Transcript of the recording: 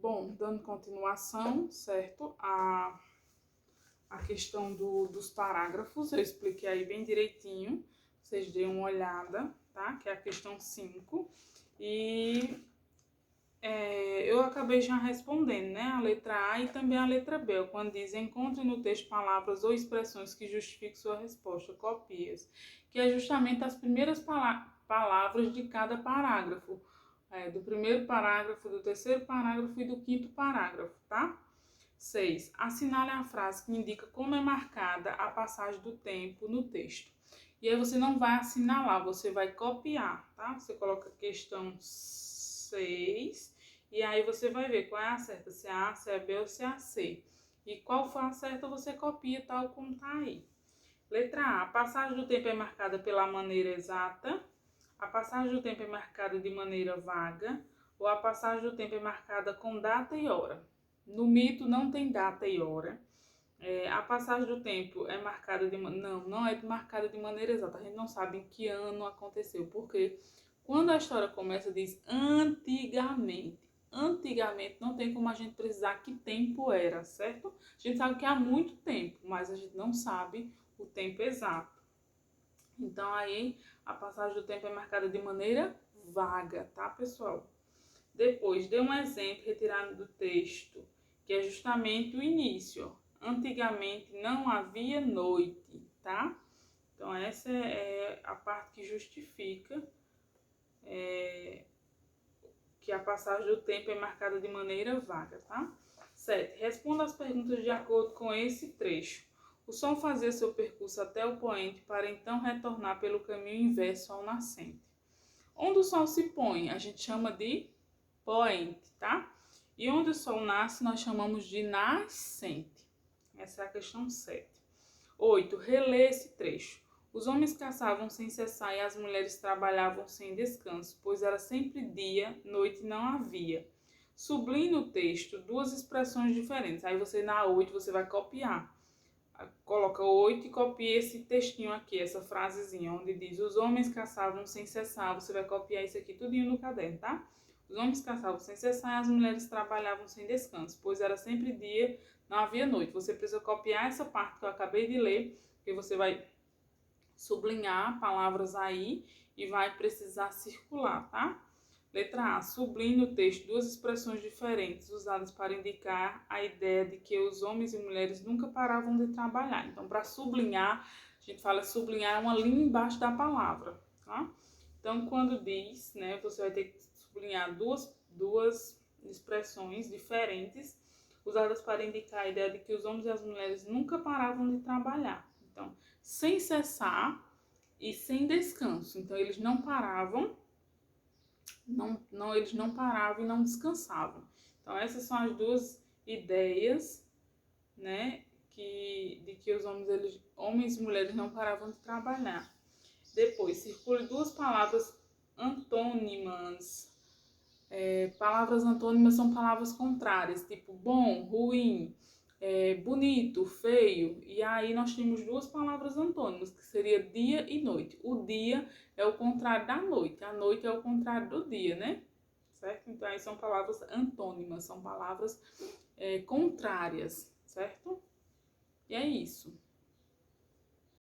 Bom, dando continuação, certo? A questão dos parágrafos, eu expliquei aí bem direitinho, vocês deem uma olhada, tá? Que é a questão 5. E eu acabei já respondendo, né? A letra A e também a letra B, quando diz encontre no texto palavras ou expressões que justifiquem sua resposta, copie-as, que é justamente as primeiras palavras de cada parágrafo, do primeiro parágrafo, do terceiro parágrafo e do quinto parágrafo, tá? 6. Assinale a frase que indica como é marcada a passagem do tempo no texto. E aí você não vai assinalar, você vai copiar, tá? Você coloca questão 6 e aí você vai ver qual é a certa, se é A, se é B ou se é a C. E qual for a certa, você copia tal como tá aí. Letra A. A passagem do tempo é marcada pela maneira exata. A passagem do tempo é marcada de maneira vaga. Ou a passagem do tempo é marcada com data e hora. No mito não tem data e hora. A passagem do tempo é marcada de... Não é marcada de maneira exata. A gente não sabe em que ano aconteceu. Porque quando a história começa, diz antigamente. Antigamente não tem como a gente precisar que tempo era, certo? A gente sabe que há muito tempo, mas a gente não sabe o tempo exato. Então aí a passagem do tempo é marcada de maneira vaga, tá, pessoal? Depois, dê um exemplo retirado do texto, que é justamente o início. Antigamente não havia noite, tá? Então, essa é a parte que justifica que a passagem do tempo é marcada de maneira vaga, tá? 7. Responda as perguntas de acordo com esse trecho. O sol fazia seu percurso até o poente para então retornar pelo caminho inverso ao nascente. Onde o sol se põe, a gente chama de poente, tá? E onde o sol nasce, nós chamamos de nascente. Essa é a questão 7. 8. Relê esse trecho. Os homens caçavam sem cessar e as mulheres trabalhavam sem descanso, pois era sempre dia, noite não havia. Sublinhe no texto duas expressões diferentes. Aí você na 8 você vai copiar. Coloca 8 e copia esse textinho aqui, essa frasezinha, onde diz os homens caçavam sem cessar. Você vai copiar isso aqui tudinho no caderno, tá? Os homens caçavam sem cessar e as mulheres trabalhavam sem descanso, pois era sempre dia, não havia noite. Você precisa copiar essa parte que eu acabei de ler, porque você vai sublinhar palavras aí e vai precisar circular, tá? Letra A. Sublinhe no texto duas expressões diferentes usadas para indicar a ideia de que os homens e mulheres nunca paravam de trabalhar. Então, para sublinhar, a gente fala sublinhar uma linha embaixo da palavra, tá? Então, quando diz, né, você vai ter que sublinhar duas expressões diferentes usadas para indicar a ideia de que os homens e as mulheres nunca paravam de trabalhar. Então, sem cessar e sem descanso. Então, eles não paravam, eles não paravam e não descansavam. Então, essas são as duas ideias, né, de que os homens e mulheres não paravam de trabalhar. Depois, circule duas palavras antônimas. Palavras antônimas são palavras contrárias, tipo bom, ruim, bonito, feio. E aí nós temos duas palavras antônimas, que seria dia e noite. O dia é o contrário da noite, a noite é o contrário do dia, né? Certo? Então aí são palavras antônimas, são palavras contrárias, certo? E é isso.